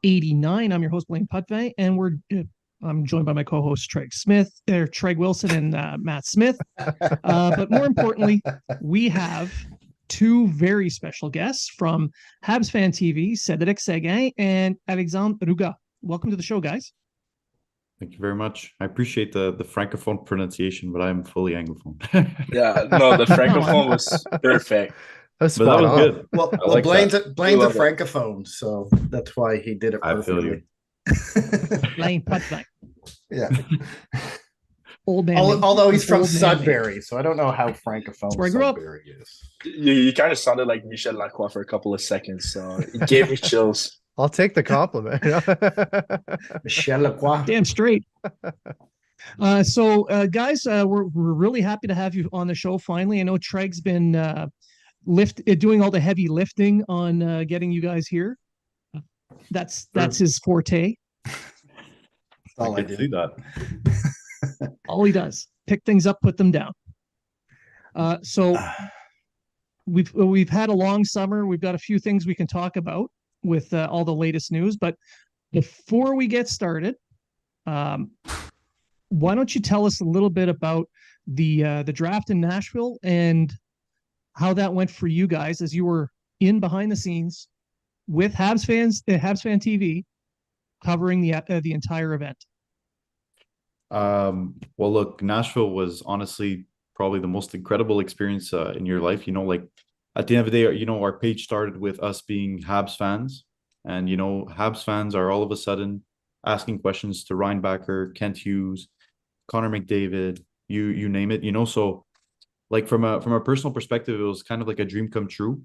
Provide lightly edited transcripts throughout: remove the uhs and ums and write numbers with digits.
89. I'm your host, Blain, and I'm joined by my co-hosts Trege Wilson, and Matt Smith. But more importantly, we have two very special guests from Habs Fan TV, Cederik Seguin and Alexandre Rougas. Welcome to the show, guys. Thank you very much. I appreciate the francophone pronunciation, but I'm fully anglophone. Yeah, no, the francophone No, was perfect. That's But that spot was on. good. Well, I like Blaine's that. a, Blaine's a Love it. francophone, so that's why he did it I feel you. perfectly. Blain, pas de vin. Yeah. Old man. Although he's from Old man. Sudbury, so I don't know how francophone That's where I grew up. Sudbury is. You kind of sounded like Michel Lacroix for a couple of seconds, so it gave me chills. I'll take the compliment. Michel Lacroix. Damn straight. Guys, we're really happy to have you on the show finally. I know Trege's been doing all the heavy lifting on getting you guys here. That's his forte. All I can do. see that. All he does, pick things up, put them down. So we've had a long summer. We've got a few things we can talk about with all the latest news. But before we get started, why don't you tell us a little bit about the draft in Nashville and how that went for you guys as you were in behind the scenes with Habs Fan TV, covering the entire event. Well, look, Nashville was honestly probably the most incredible experience in your life. Like at the end of the day, our page started with us being Habs fans, and Habs fans are all of a sudden asking questions to Reinbacher, Kent Hughes, Connor McDavid, you name it. So like from a personal perspective, it was kind of like a dream come true,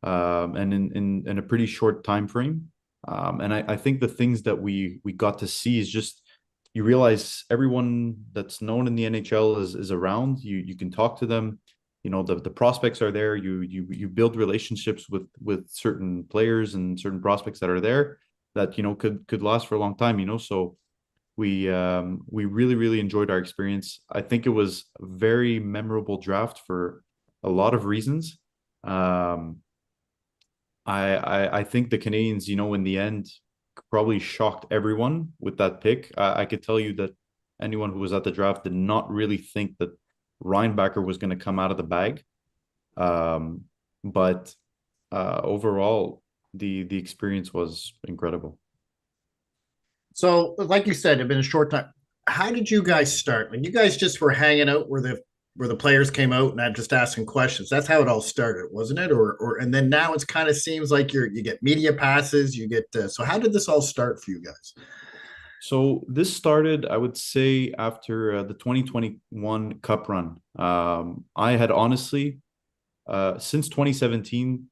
and in a pretty short time frame. And I think the things that we got to see is just, you realize everyone that's known in the NHL is around. You can talk to them. The prospects are there. You build relationships with certain players and certain prospects that are there that could last for a long time. So we really, really enjoyed our experience. I think it was a very memorable draft for a lot of reasons. I think the Canadians, in the end, probably shocked everyone with that pick. I could tell you that anyone who was at the draft did not really think that Reinbacher was going to come out of the bag. But overall, the experience was incredible. So, like you said, it'd been a short time. How did you guys start? When you guys just were hanging out where the players came out and I'm just asking questions. That's how it all started, wasn't it? And then now it's kind of seems like you get media passes, you get so how did this all start for you guys? So this started, I would say, after the 2021 Cup run. I had honestly, since 2017,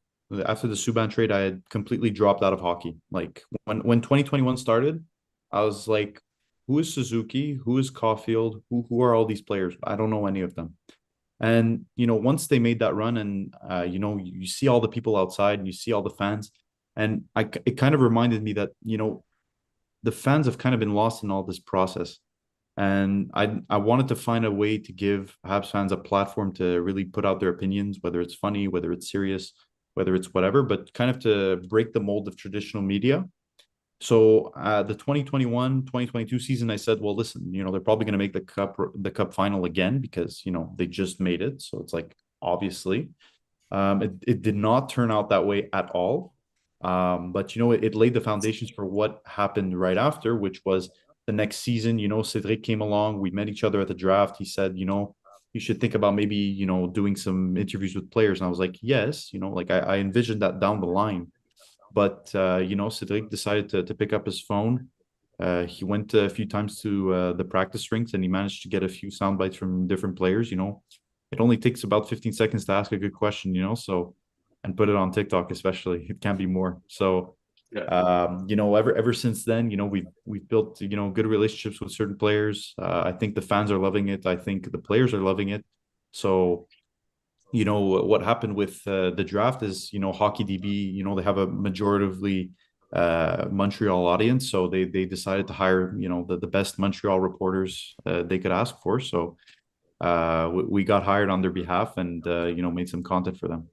after the Subban trade, I had completely dropped out of hockey. Like when 2021 started, I was like, who is Suzuki? Who is Caulfield? Who are all these players? I don't know any of them. And, once they made that run and, you see all the people outside and you see all the fans. And it kind of reminded me that, the fans have kind of been lost in all this process. And I wanted to find a way to give Habs fans a platform to really put out their opinions, whether it's funny, whether it's serious, whether it's whatever, but kind of to break the mold of traditional media. So the 2021-2022 season, I said, well, listen, they're probably going to make the cup final again because, they just made it. So it's like, obviously, it did not turn out that way at all. But, it laid the foundations for what happened right after, which was the next season. Cederik came along. We met each other at the draft. He said, you should think about maybe, doing some interviews with players. And I was like, yes, like I envisioned that down the line. But, Cederik decided to pick up his phone. He went a few times to the practice rinks and he managed to get a few sound bites from different players. It only takes about 15 seconds to ask a good question, so, and put it on TikTok, especially. It can't be more. So, ever since then, we've built, good relationships with certain players. I think the fans are loving it. I think the players are loving it. So, what happened with the draft is, Hockey DB, they have a majoritively Montreal audience. So they decided to hire, the best Montreal reporters they could ask for. So we got hired on their behalf and, made some content for them.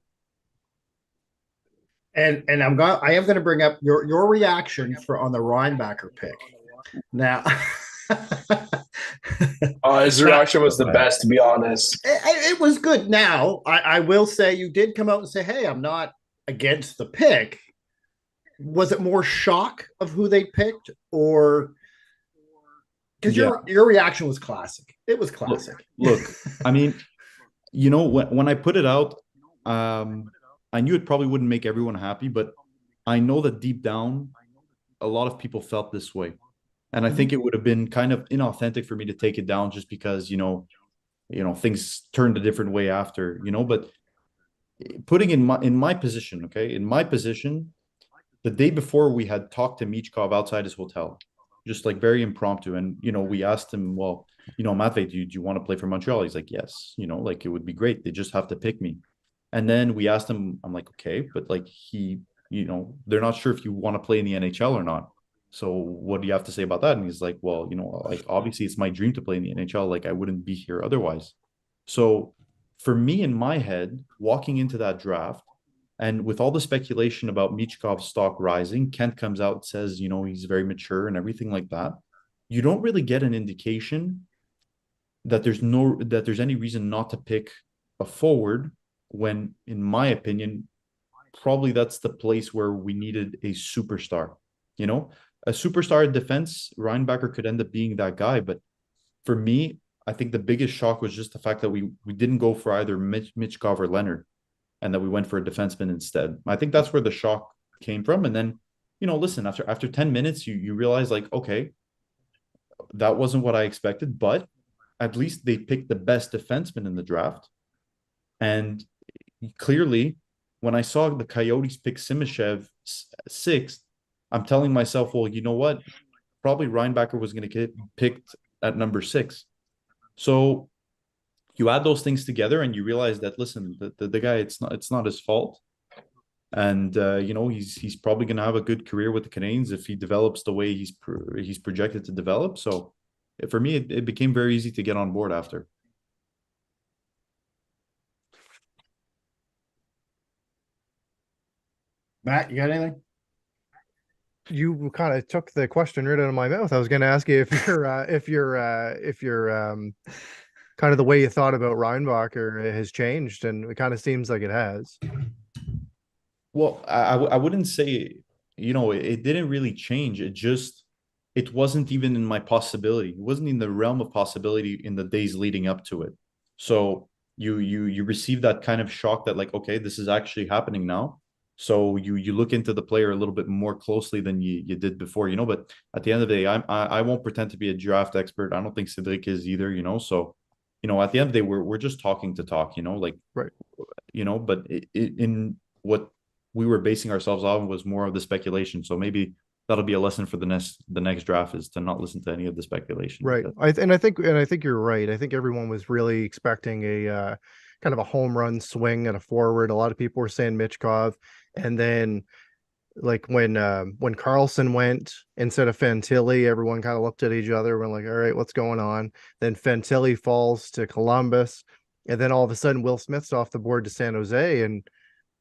And I am going to bring up your reaction for on the Reinbacher pick. Now, His reaction was the best, to be honest. it was good. Now, I will say you did come out and say, "Hey, I'm not against the pick." Was it more shock of who they picked, or because your reaction was classic? It was classic. Look, I mean, you know, when I put it out, I knew it probably wouldn't make everyone happy, but I know that deep down, a lot of people felt this way. And I think it would have been kind of inauthentic for me to take it down just because, you know, things turned a different way after, but putting in my position, okay, in my position, the day before we had talked to Michkov outside his hotel, just like very impromptu. And, we asked him, well, Matvey, do you want to play for Montreal? He's like, yes, like it would be great. They just have to pick me. And then we asked him, I'm like, okay, but like they're not sure if you want to play in the NHL or not. So what do you have to say about that? And he's like, well, like obviously it's my dream to play in the NHL. Like I wouldn't be here otherwise. So for me, in my head, walking into that draft, and with all the speculation about Michkov's stock rising, Kent comes out and says, he's very mature and everything like that. You don't really get an indication that there's any reason not to pick a forward when, in my opinion, probably that's the place where we needed a superstar. A superstar in defense, Reinbacher could end up being that guy. But for me, I think the biggest shock was just the fact that we didn't go for either Michkov or Leonard, and that we went for a defenseman instead. I think that's where the shock came from. And then, listen, after 10 minutes, you realize like, okay, that wasn't what I expected, but at least they picked the best defenseman in the draft. And clearly, when I saw the Coyotes pick Simashev sixth, I'm telling myself, well, you know what? Probably Reinbacher was going to get picked at number 6. So you add those things together and you realize that, listen, the guy, it's not his fault. And, he's probably going to have a good career with the Canadiens if he develops the way he's projected to develop. So for me, it became very easy to get on board after. Matt, you got anything? You kind of took the question right out of my mouth. I was going to ask you if you're kind of the way you thought about Reinbacher has changed, and it kind of seems like it has. Well, I wouldn't say, it didn't really change. It wasn't even in my possibility. It wasn't in the realm of possibility in the days leading up to it. So you receive that kind of shock that like, okay, this is actually happening now. So you look into the player a little bit more closely than you did before, but at the end of the day, I won't pretend to be a draft expert. I don't think Cederik is either, so, at the end of the day, we're just talking to talk, like, right. But in what we were basing ourselves on was more of the speculation. So maybe that'll be a lesson for the next draft, is to not listen to any of the speculation. Right. I think you're right. I think everyone was really expecting a kind of a home run swing at a forward. A lot of people were saying Michkov. And then like when Carlson went instead of Fantilli, everyone kind of looked at each other and went like, all right, what's going on? Then Fantilli falls to Columbus. And then all of a sudden Will Smith's off the board to San Jose. And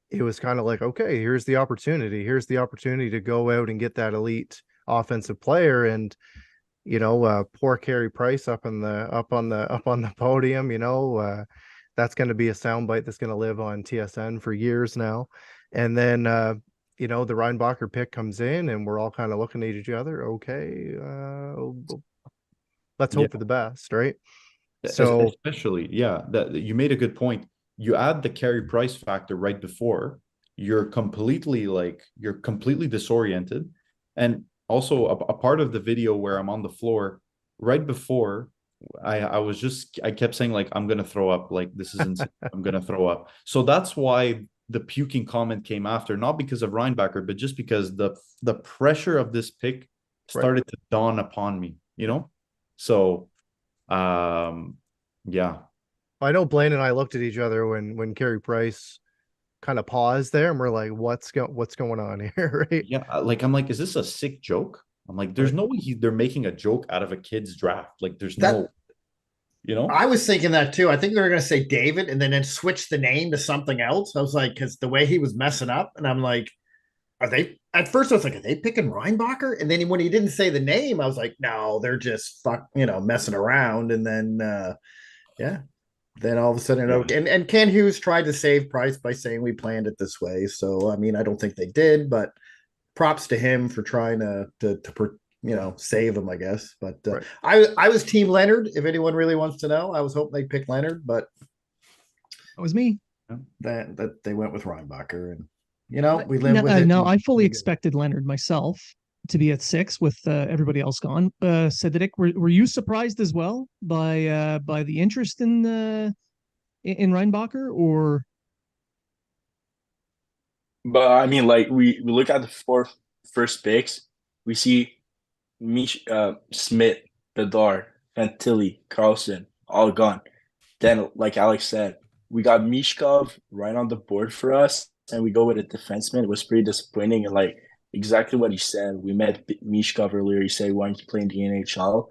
it was kind of like, okay, here's the opportunity. Here's the opportunity to go out and get that elite offensive player. And, poor Carey Price up on the podium, that's going to be a soundbite that's going to live on TSN for years now. And then, the Reinbacher pick comes in and we're all kind of looking at each other. Okay. Let's hope for the best. Right. So especially, that you made a good point. You add the Carey Price factor right before, you're completely disoriented. And also a part of the video where I'm on the floor right before, I kept saying like, I'm going to throw up. Like, this is insane. I'm going to throw up. So that's why the puking comment came after, not because of Reinbacher, but just because the pressure of this pick started to dawn upon me, So, yeah. I know Blain and I looked at each other when Carey Price kind of paused there, and we're like, what's going on here, right? Yeah, like I'm like, is this a sick joke? I'm like, there's no way they're making a joke out of a kid's draft. Like, there's no, I was thinking that too. I think they were going to say David and then switch the name to something else. I was like, because the way he was messing up, and I'm like, Are they? At first, I was like, are they picking Reinbacher? And then when he didn't say the name, I was like, no, they're just messing around. And then, yeah, then all of a sudden, Yeah. and Ken Hughes tried to save Price by saying we planned it this way. So I mean, I don't think they did, but props to him for trying to save him, I guess. But Right. I was Team Leonard. If anyone really wants to know, I was hoping they'd pick Leonard, but That was me. that they went with Reinbacher, and we live with it. No, I fully we expected Leonard myself to be at 6 with everybody else gone. Cederik, were you surprised as well by the interest in Reinbacher, or But I mean, like we look at the four first picks, we see Smith, Bedard, Fantilli, Carlson, all gone. Then, like Alex said, we got Mishkov right on the board for us, and we go with a defenseman. It was pretty disappointing, and like exactly what he said. We met Mishkov earlier. He said he wanted to play in the NHL.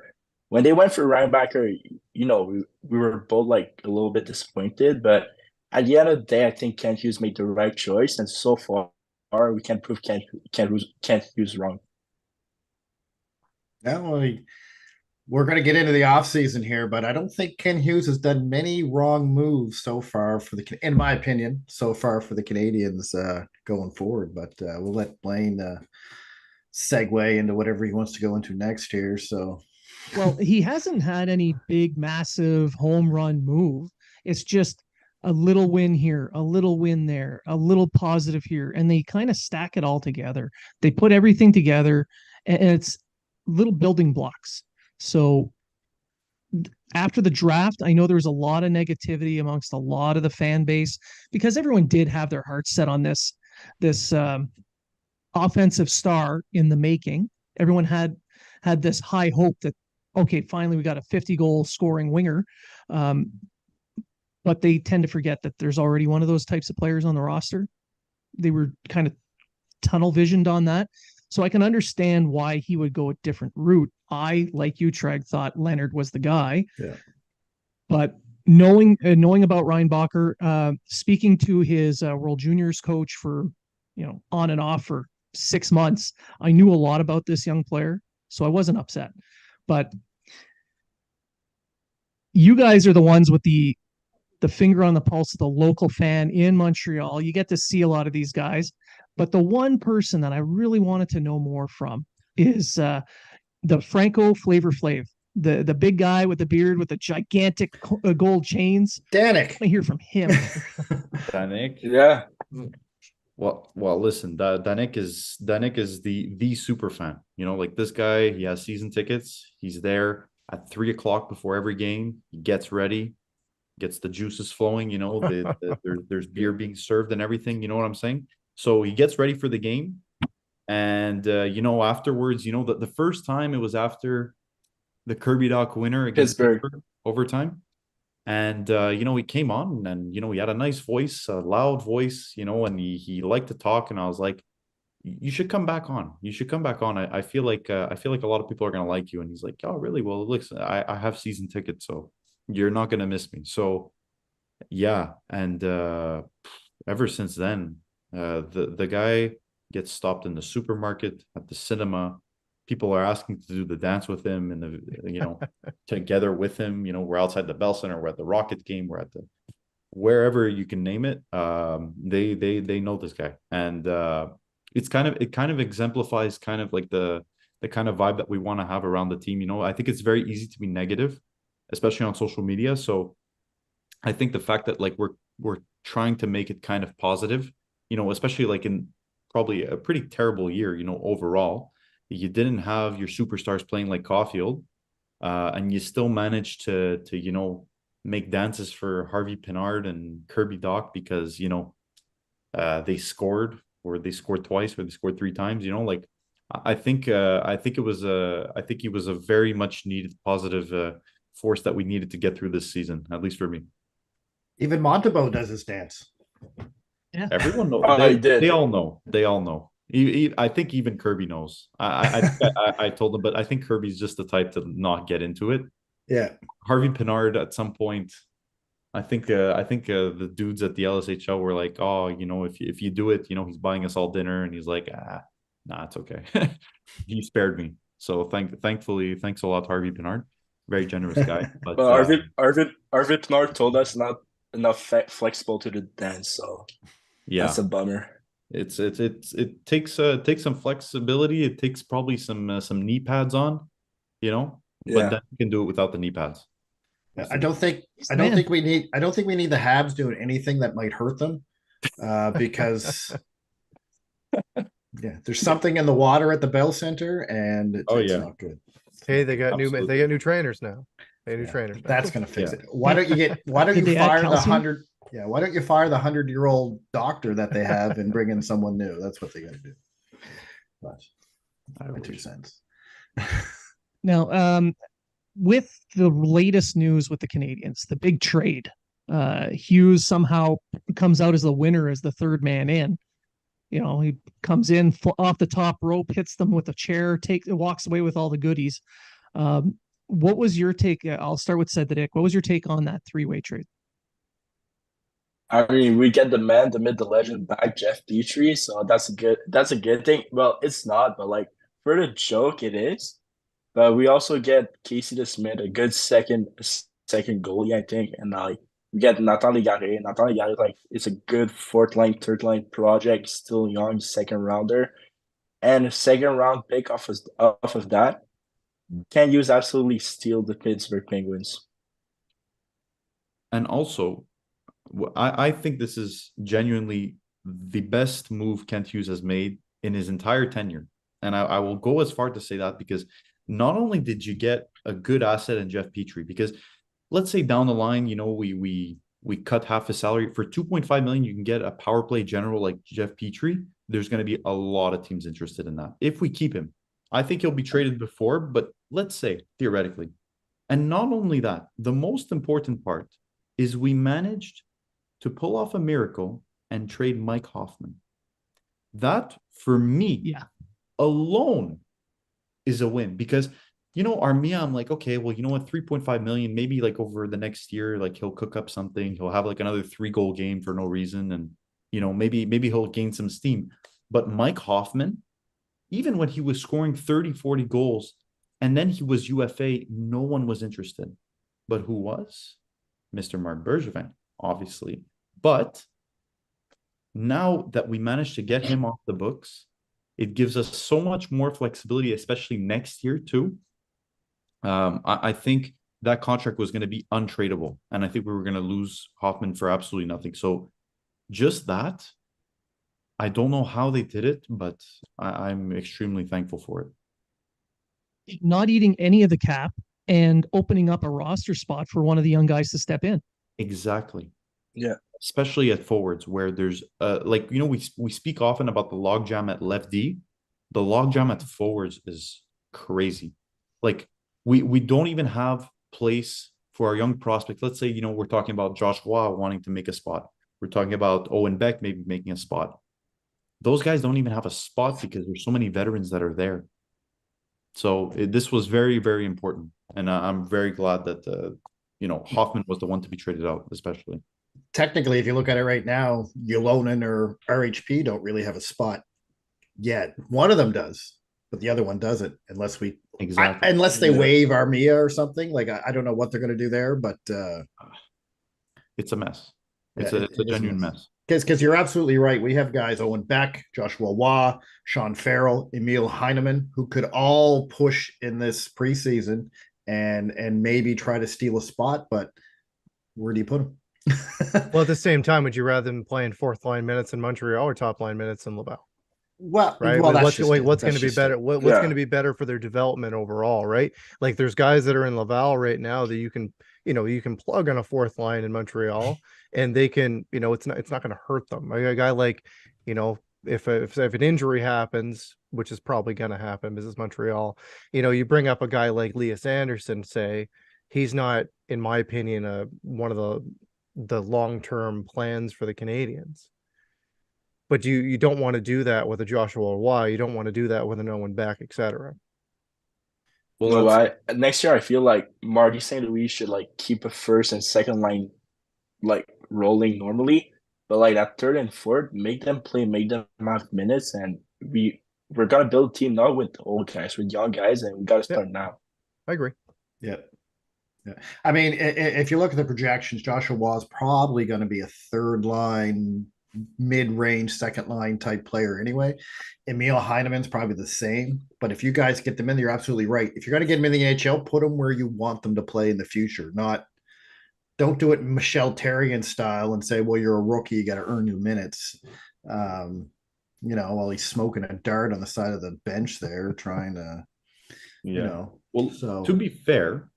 When they went for Reinbacher, we were both like a little bit disappointed, but at the end of the day, I think Kent Hughes made the right choice, and so far we can prove Kent Hughes wrong. we're going to get into the offseason here, but I don't think Ken Hughes has done many wrong moves so far in my opinion, so far for the Canadians going forward. But we'll let Blain segue into whatever he wants to go into next here. So, well, he hasn't had any big, massive home run move. It's just a little win here, a little win there, a little positive here, and they kind of stack it all together. They put everything together, and it's little building blocks. So after the draft, I know there was a lot of negativity amongst a lot of the fan base because everyone did have their hearts set on this offensive star in the making. Everyone had this high hope that, okay, finally we got a 50-goal scoring winger. But they tend to forget that there's already one of those types of players on the roster. They were kind of tunnel visioned on that. So I can understand why he would go a different route. I, like you, Treg, thought Leonard was the guy. Yeah. But knowing about Reinbacher, speaking to his World Juniors coach for, on and off for 6 months, I knew a lot about this young player, so I wasn't upset. But you guys are the ones with the finger on the pulse of the local fan in Montreal. You get to see a lot of these guys. But the one person that I really wanted to know more from is the Franco Flavor Flav, the big guy with the beard with the gigantic gold chains. Danik. I want to hear from him. Danik. Yeah. Well, listen, Danik is the super fan. Like this guy, he has season tickets. He's there at 3:00 before every game. He gets ready, gets the juices flowing. There's beer being served and everything. You know what I'm saying? So he gets ready for the game, and afterwards, the first time it was after the Kirby Doc winner against Pittsburgh overtime. And, he came on and, he had a nice voice, a loud voice, and he liked to talk. And I was like, you should come back on. You should come back on. I feel like a lot of people are going to like you. And he's like, oh, really? Well, listen, I have season tickets, so you're not going to miss me. So, yeah. And ever since then, the guy gets stopped in the supermarket, at the cinema. People are asking to do the dance with him and together with him. We're outside the Bell Center, we're at the Rocket game, we're at the wherever you can name it. They know this guy, and it kind of exemplifies kind of like the kind of vibe that we want to have around the team. I think it's very easy to be negative, especially on social media. So I think the fact that like we're trying to make it kind of positive, especially like in probably a pretty terrible year, overall. You didn't have your superstars playing like Caulfield, and you still managed to make dances for Harvey Pinard and Kirby Doc because they scored, or they scored twice, or they scored 3 times. I think he was a very much needed positive force that we needed to get through this season, at least for me. Even Montembeault does his dance. Yeah, everyone knows. They all know. They all know. I think even Kirby knows. I told him, but I think Kirby's just the type to not get into it. Yeah. Harvey Pinard at some point, the dudes at the LSHL were like, oh, if you do it, he's buying us all dinner, and he's like, nah, it's okay. He spared me. So thankfully, thanks a lot, Harvey Pinard. Very generous guy. But But Arvid Pinard told us not enough flexible to the dance, so yeah, that's a bummer. it takes some flexibility. It takes probably some knee pads on, but Yeah. then you can do it without the knee pads. I don't think we need the Habs doing anything that might hurt them, because there's something in the water at the Bell Center, and it's not good. Hey, they got new trainers now. Trainers. That's gonna fix it. Why don't you fire the 100? Yeah, why don't you fire the 100-year-old doctor that they have and bring in someone new? That's what they got to do. But my 2 cents. Now, with the latest news with the Canadiens, the big trade, Hughes somehow comes out as the winner, as the third man in. He comes in off the top rope, hits them with a chair, walks away with all the goodies. What was your take? I'll start with Cederik. What was your take on that 3-way trade? I mean, we get the man, the myth, the legend back, Jeff Petrie, so that's a good thing. Well, it's not, but like for the joke, it is. But we also get Casey DeSmith, a good second goalie, I think, and we get Nathan Légaré. Nathan Légaré, like, it's a good fourth line, third line project, still young, second rounder, and a second round pick off of that. Can use absolutely steal the Pittsburgh Penguins. And also, I think this is genuinely the best move Kent Hughes has made in his entire tenure. And I will go as far to say that, because not only did you get a good asset in Jeff Petrie, because let's say down the line, we cut half his salary for $2.5 million. You can get a power play general like Jeff Petrie. There's going to be a lot of teams interested in that. If we keep him, I think he'll be traded before, but let's say theoretically. And not only that, the most important part is we managed to pull off a miracle and trade Mike Hoffman. That, for me, alone is a win, because Armia, I'm like, okay, well, you know what, 3.5 million, maybe like over the next year, like he'll cook up something, he'll have like another 3-goal game for no reason, and maybe he'll gain some steam. But Mike Hoffman, even when he was scoring 30-40 goals and then he was UFA, no one was interested. But who was? Mr. Marc Bergevin, obviously. But now that we managed to get him off the books, it gives us so much more flexibility, especially next year too. I think that contract was going to be untradeable, and I think we were going to lose Hoffman for absolutely nothing. So just that, I don't know how they did it, but I'm extremely thankful for it. Not eating any of the cap and opening up a roster spot for one of the young guys to step in. Exactly. Yeah. Especially at forwards, where there's we speak often about the logjam at left D. The logjam at forwards is crazy. Like we don't even have place for our young prospects. Let's say, we're talking about Josh Roy wanting to make a spot. We're talking about Owen Beck maybe making a spot. Those guys don't even have a spot because there's so many veterans that are there. So this was very, very important. And I'm very glad that, Hoffman was the one to be traded out, especially. Technically, if you look at it right now, Yolonen or RHP don't really have a spot yet. One of them does, but the other one doesn't, unless they waive Armia or something. Like, I don't know what they're going to do there, but it's a mess. It's a genuine mess. Because you're absolutely right. We have guys, Owen Beck, Joshua Waugh, Sean Farrell, Emil Heineman, who could all push in this preseason and maybe try to steal a spot, but where do you put them? Well, at the same time, would you rather them playing fourth line minutes in Montreal or top line minutes in Laval? Well, right. Well, what's going to be better? What's going to be better for their development overall, right? Like, there's guys that are in Laval right now that you can plug on a fourth line in Montreal, and they can, it's not going to hurt them. A guy like, if an injury happens, which is probably going to happen, because it's Montreal, you bring up a guy like Elias Anderson, say he's not, in my opinion, one of the long-term plans for the Canadians. But you don't want to do that with a Joshua Roy. You don't want to do that with an Owen Beck, etc. Well, next year I feel like Marty St. Louis should keep a first and second line like rolling normally. But like that third and fourth, make them play, make them have minutes, and we're gonna build a team not with old guys, with young guys, and we gotta start now. I agree. Yeah. Yeah. I mean, if you look at the projections, Joshua Waugh's probably going to be a third line, mid-range, second line type player anyway. Emil Heineman's probably the same. But if you guys get them in, you're absolutely right. If you're going to get them in the NHL, put them where you want them to play in the future. Don't do it Michel Therrien style and say, well, you're a rookie, you got to earn your minutes. While he's smoking a dart on the side of the bench there, trying to, Well, to be fair,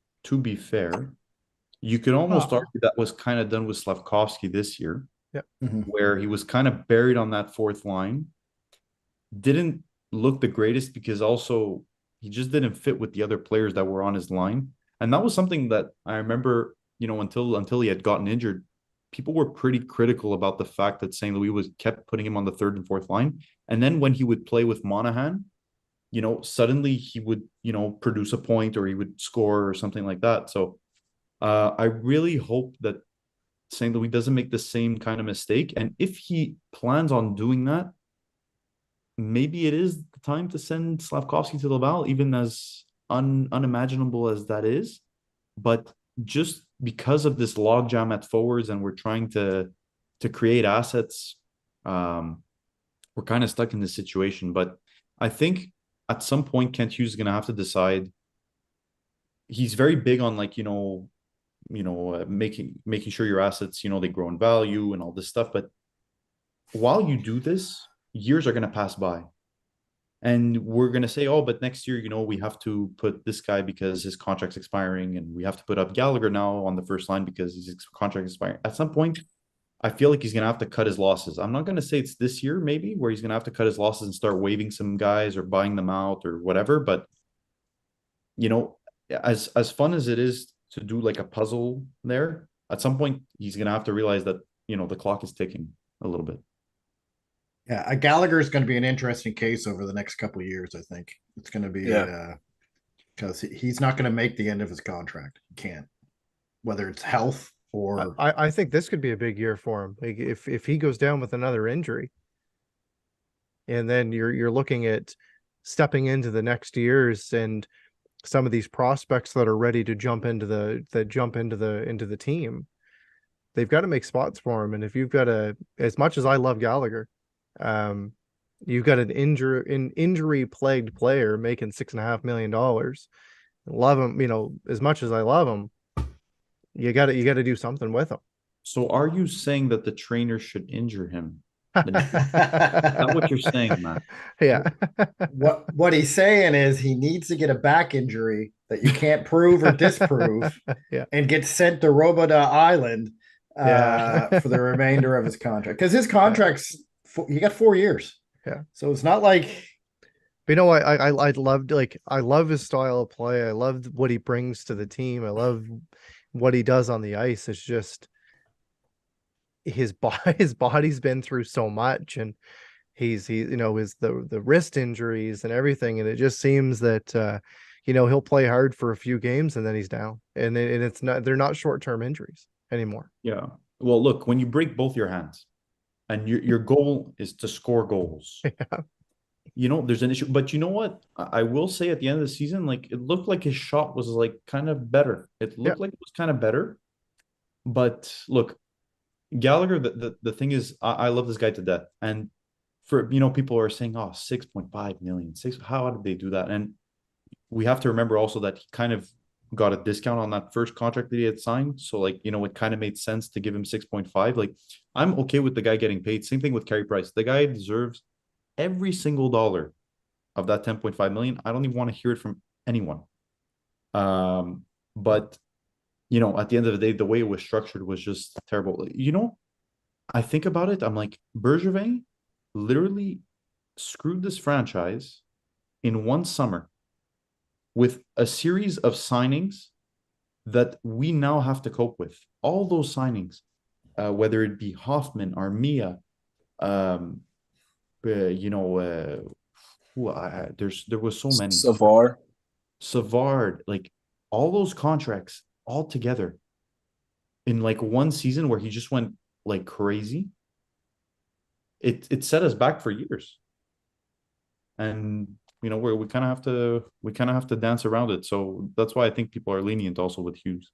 you could almost argue that was kind of done with Slavkovsky this year, where he was kind of buried on that fourth line. Didn't look the greatest because also he just didn't fit with the other players that were on his line. And that was something that I remember, until he had gotten injured, people were pretty critical about the fact that St. Louis kept putting him on the third and fourth line. And then when he would play with Monahan, suddenly he would, produce a point or he would score or something like that. So I really hope that St. Louis doesn't make the same kind of mistake. And if he plans on doing that, maybe it is the time to send Slavkovsky to Laval, even as unimaginable as that is. But just because of this logjam at forwards and we're trying to create assets, we're kind of stuck in this situation. But I think at some point, Kent Hughes is going to have to decide. He's very big on making sure your assets, they grow in value and all this stuff. But while you do this, years are going to pass by. And we're going to say, oh, but next year, we have to put this guy because his contract's expiring. And we have to put up Gallagher now on the first line because his contract is expiring. At some point, I feel like he's going to have to cut his losses. I'm not going to say it's this year, maybe, where he's going to have to cut his losses and start waiving some guys or buying them out or whatever. But, as fun as it is to do like a puzzle there, at some point, he's going to have to realize that, the clock is ticking a little bit. Yeah, Gallagher is going to be an interesting case over the next couple of years, I think. It's going to be because he's not going to make the end of his contract. He can't, whether it's health or I think this could be a big year for him. Like if he goes down with another injury, and then you're looking at stepping into the next years and some of these prospects that are ready to jump into the team, they've got to make spots for him. And if you've got as much as I love Gallagher, you've got an injury plagued player making $6.5 million. Love him, as much as I love him, you got to do something with him. So are you saying that the trainer should injure him? That's what you're saying, Matt. Yeah. What he's saying is he needs to get a back injury that you can't prove or disprove, and get sent to Roboda Island for the remainder of his contract, because his contract's he got 4 years. Yeah. So it's not like. But I love his style of play. I love what he brings to the team. I love what he does on the ice. It's just his body's been through so much, and the wrist injuries and everything, and it just seems that he'll play hard for a few games and then he's down, and they're not short-term injuries anymore. Yeah. Well, look, when you break both your hands and your goal is to score goals, there's an issue. But you know what? I will say at the end of the season, like, it looked like his shot was like kind of better. It looked like it was kind of better. But look, Gallagher, the thing is, I love this guy to death. And for, people are saying, oh, 6.5 million. How did they do that? And we have to remember also that he kind of got a discount on that first contract that he had signed. So, like, it kind of made sense to give him 6.5. Like, I'm okay with the guy getting paid. Same thing with Carey Price. The guy deserves every single dollar of that 10.5 million. I don't even want to hear it from anyone. But at the end of the day, the way it was structured was just terrible. I think about it, I'm like, Bergevin literally screwed this franchise in one summer with a series of signings that we now have to cope with. All those signings, whether it be Hoffman, Armia, there was so many. Savard, like all those contracts all together. in like one season where he just went like crazy, it set us back for years. And we kind of have to dance around it. So that's why I think people are lenient also with Hughes.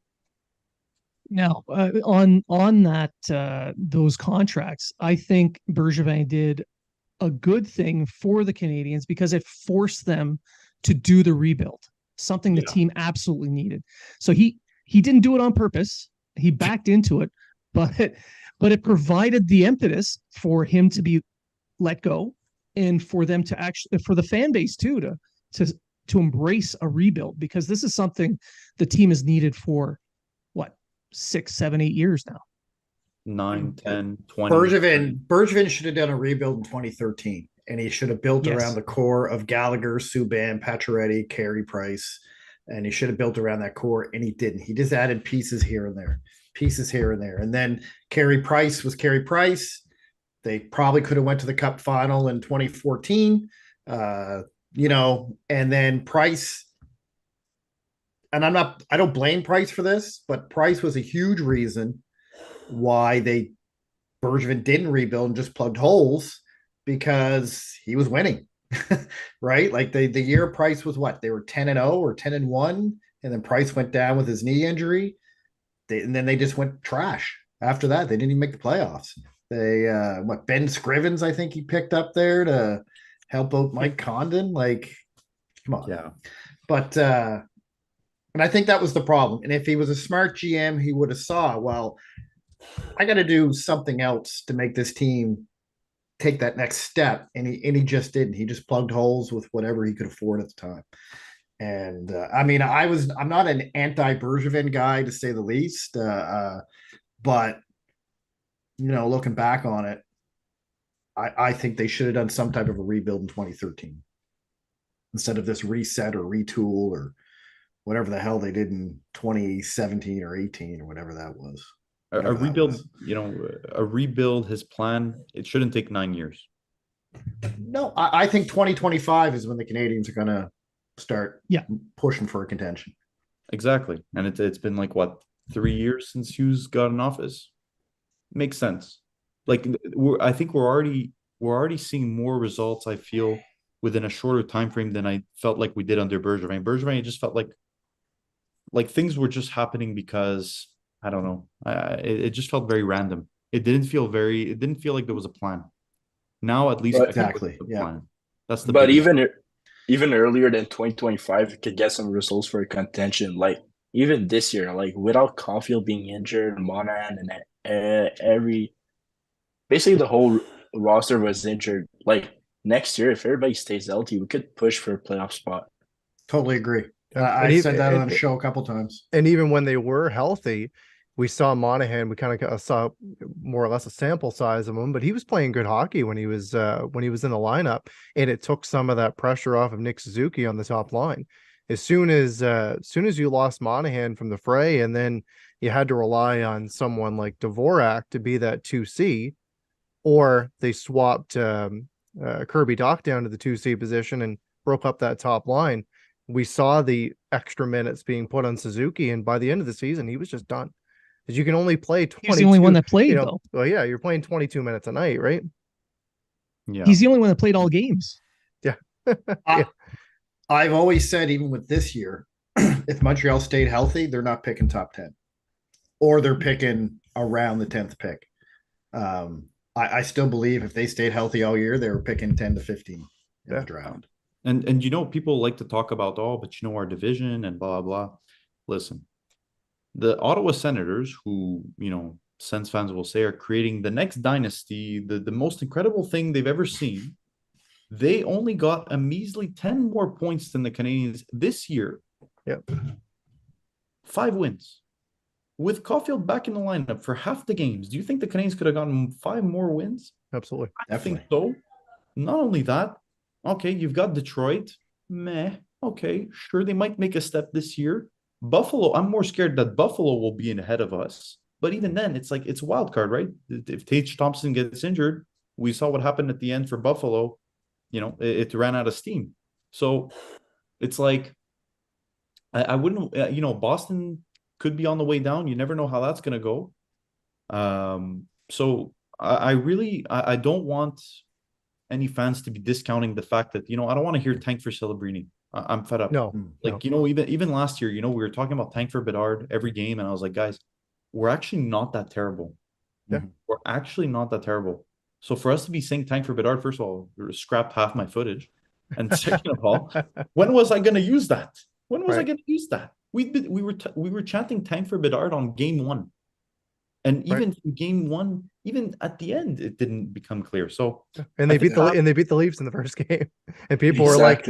Now, on that those contracts, I think Bergevin did a good thing for the Canadians because it forced them to do the rebuild, something the team absolutely needed. So he didn't do it on purpose. He backed into it, but it provided the impetus for him to be let go and for them to actually, for the fan base too, to embrace a rebuild, because this is something the team has needed for what, 6, 7, 8 years now. 9, 10, 20. Bergevin should have done a rebuild in 2013, and he should have built around the core of Gallagher, Subban, Pacioretty, Carey Price, and he should have built around that core, and he didn't. He just added pieces here and there, and then Carey Price was Carey Price. They probably could have went to the Cup final in 2014, and then Price. And I don't blame Price for this, but Price was a huge reason why Bergevin didn't rebuild and just plugged holes, because he was winning, right? Like the year Price was what? They were 10-0 or 10-1, and then Price went down with his knee injury. And then they just went trash after that. They didn't even make the playoffs. They Ben Scrivens, I think he picked up there to help out Mike Condon. Like, come on. Yeah. But and I think that was the problem. And if he was a smart GM, he would have saw, well, I got to do something else to make this team take that next step. And he just didn't. He just plugged holes with whatever he could afford at the time. And I'm not an anti-Bergevin guy, to say the least. But looking back on it, I think they should have done some type of a rebuild in 2013 instead of this reset or retool or whatever the hell they did in 2017 or 18 or whatever that was. A rebuild, a rebuild, his plan, it shouldn't take 9 years. No, I think 2025 is when the Canadians are going to start pushing for a contention. Exactly. And it's been like, what, 3 years since Hughes got in office? Makes sense. Like, I think we're already seeing more results, I feel, within a shorter time frame than I felt like we did under Bergevin. Bergevin, it just felt like things were just happening because, I don't know. It just felt very random. It didn't feel like there was a plan. Now, at least, exactly. Yeah. Plan. That's the. But even earlier than 2025, we could get some results for contention. Like even this year, like without Caulfield being injured, Monahan and basically the whole roster was injured. Like next year, if everybody stays healthy, we could push for a playoff spot. Totally agree. I said that on the show a couple times. And even when they were healthy, we saw Monahan. We kind of saw more or less a sample size of him, but he was playing good hockey when he was in the lineup, and it took some of that pressure off of Nick Suzuki on the top line. As soon as you lost Monahan from the fray, and then you had to rely on someone like Dvorak to be that 2C, or they swapped Kirby Dach down to the 2C position and broke up that top line. We saw the extra minutes being put on Suzuki, and by the end of the season, he was just done. Because you can only play 22. He's the only one that played, though. Well, yeah, you're playing 22 minutes a night, right? Yeah. He's the only one that played all games. Yeah. I've always said, even with this year, if Montreal stayed healthy, they're not picking top 10. Or they're picking around the 10th pick. I still believe if they stayed healthy all year, they were picking 10 to 15 in the draft. And people like to talk about, but our division and blah, blah. Listen, the Ottawa Senators, who, Sens fans will say are creating the next dynasty, the most incredible thing they've ever seen, they only got a measly 10 more points than the Canadians this year. Yep. 5 wins. With Caulfield back in the lineup for half the games, do you think the Canadians could have gotten 5 more wins? Absolutely. I think so. Not only that, okay, you've got Detroit. Meh. Okay, sure, they might make a step this year. Buffalo, I'm more scared that Buffalo will be ahead of us. But even then, it's like, it's a wild card, right? If Tage Thompson gets injured, we saw what happened at the end for Buffalo. It ran out of steam. So it's like, I wouldn't, Boston could be on the way down. You never know how that's going to go. So I don't want any fans to be discounting the fact that, I don't want to hear tank for Celebrini. I'm fed up. No, Like, even last year, we were talking about tank for Bedard every game, and I was like, guys, we're actually not that terrible. Yeah. We're actually not that terrible. So for us to be saying tank for Bedard, first of all, scrapped half my footage. And second of all, when was I going to use that? When was I going to use that? We were chanting tank for Bedard on game 1. And even in game 1, even at the end, it didn't become clear. So and they beat the Leafs in the first game. And people were like,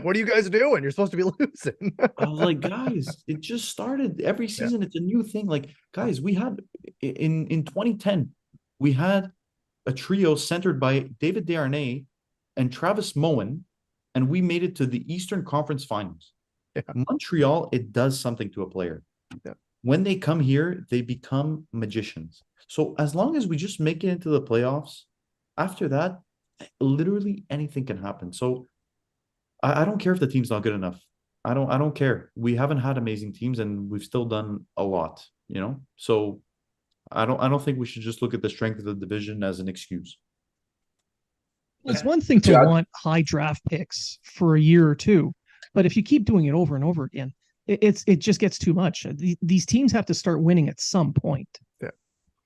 what are you guys doing? You're supposed to be losing. I was like, guys, it just started. Every season, it's a new thing. Like, guys, we had in 2010, we had a trio centered by David Desharnais and Travis Moen, and we made it to the Eastern Conference Finals. Yeah. Montreal, it does something to a player. Yeah. When they come here, they become magicians. So as long as we just make it into the playoffs, after that, literally anything can happen. So I don't care if the team's not good enough. I don't care. We haven't had amazing teams, and we've still done a lot, So I don't think we should just look at the strength of the division as an excuse. It's one thing to want high draft picks for a year or two, but if you keep doing it over and over again, it just gets too much. These teams have to start winning at some point.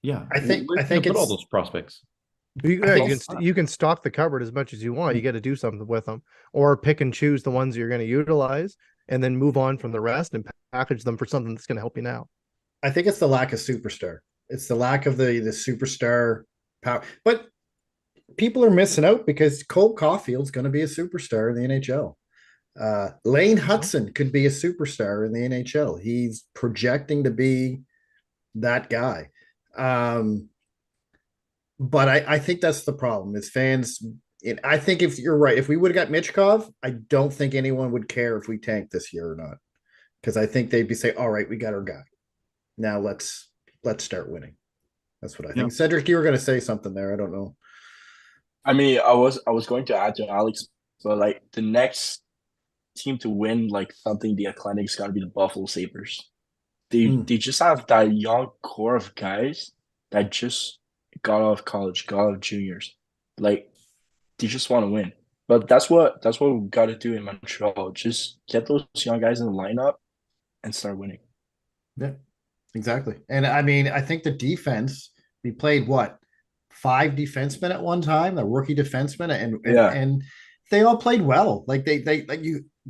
Yeah, I think it's all those prospects. You can stock the cupboard as much as you want. You got to do something with them, or pick and choose the ones you're going to utilize, and then move on from the rest and package them for something that's going to help you now. I think it's the lack of superstar. It's the lack of the superstar power. But people are missing out because Cole Caulfield's going to be a superstar in the NHL. Lane Hudson could be a superstar in the NHL. He's projecting to be that guy. But I think that's the problem is fans. I think if you're right, if we would have got Michkov, I don't think anyone would care if we tanked this year or not. Because I think they'd be saying, all right, we got our guy. Now let's start winning. That's what I think. Cedric, you were going to say something there. I don't know. I mean, I was going to add to Alex, but like the next team to win like something the Atlantic's got to be the Buffalo Sabres. They just have that young core of guys that just got out of college, got out of juniors. Like they just want to win. But that's what we got to do in Montreal. Just get those young guys in the lineup and start winning. Yeah, exactly. And I mean, I think the defense, we played 5 defensemen at one time, the rookie defensemen, and they all played well. Like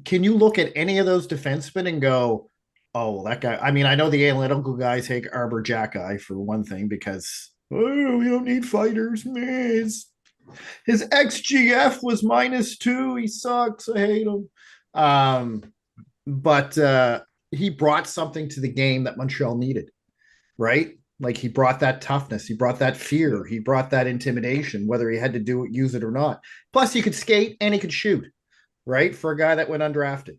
can you look at any of those defensemen and go, oh, that guy? I mean, I know the analytical guys take Arbor Jackeye for one thing because we don't need fighters, man. His XGF was -2. He sucks. I hate him. But he brought something to the game that Montreal needed, right? Like he brought that toughness, he brought that fear, he brought that intimidation, whether he had to use it or not. Plus, he could skate and he could shoot, right? For a guy that went undrafted.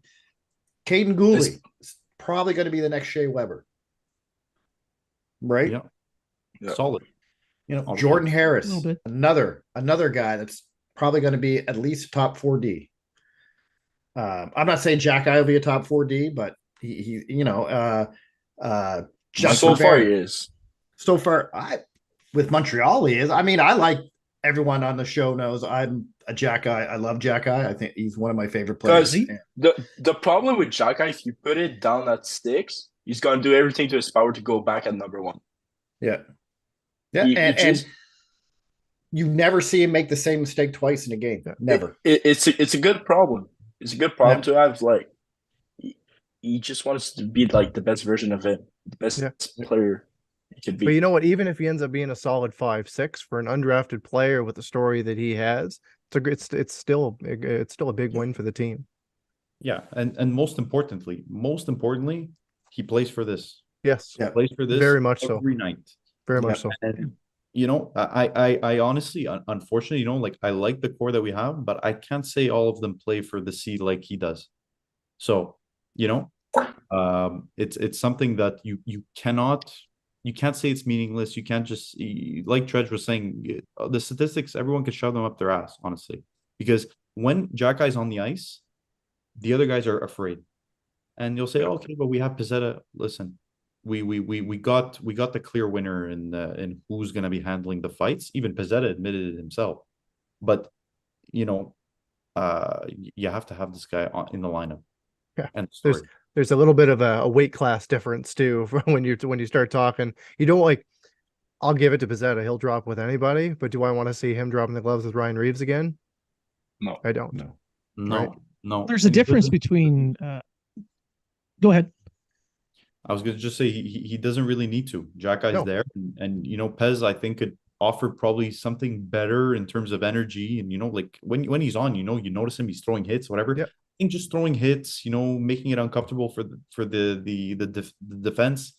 Caden Gooley is probably going to be the next Shea Weber, right? Yeah. Solid. Jordan Harris, another guy that's probably going to be at least top 4D. I'm not saying Jackeye will be a top 4D, but he so far he is. So far, with Montreal, he is. I mean, I like everyone on the show knows I'm a Jackeye. I love Jackeye. I think he's one of my favorite players. The problem with Jackeye, if you put it down at 6, he's going to do everything to his power to go back at number 1. Yeah. Yeah, and you never see him make the same mistake twice in a game. Never. It's a good problem. It's a good problem to have. Like he just wants to be like the best version of him, the best player he could be. But you know what? Even if he ends up being a solid 5-6 for an undrafted player with the story that he has, it's still a big win for the team. Yeah, and most importantly, he plays for this. Yes, he plays for this very much so. Every night. Very much so. And, I honestly, unfortunately, like I like the core that we have, but I can't say all of them play for the C like he does. So, it's something that you can't say it's meaningless. You can't just, like Trege was saying, the statistics, everyone can shove them up their ass, honestly. Because when Jackeye's on the ice, the other guys are afraid. And you'll say, okay, but we have Pizzetta. Listen, we got the clear winner in who's going to be handling the fights. Even Pezzetta admitted it himself. But you know, you have to have this guy in the lineup. Yeah, and story. There's a little bit of a weight class difference too when you start talking. You don't like. I'll give it to Pezzetta. He'll drop with anybody, but do I want to see him dropping the gloves with Ryan Reeves again? No, I don't. No, Right? no. There's a difference between. Go ahead. I was going to just say he doesn't really need to. Jack Guy's there, and you know, Pez I think could offer probably something better in terms of energy, and you know, like when he's on, you know, you notice him, he's throwing hits, whatever. Yep. I think just throwing hits, you know, making it uncomfortable for the defense.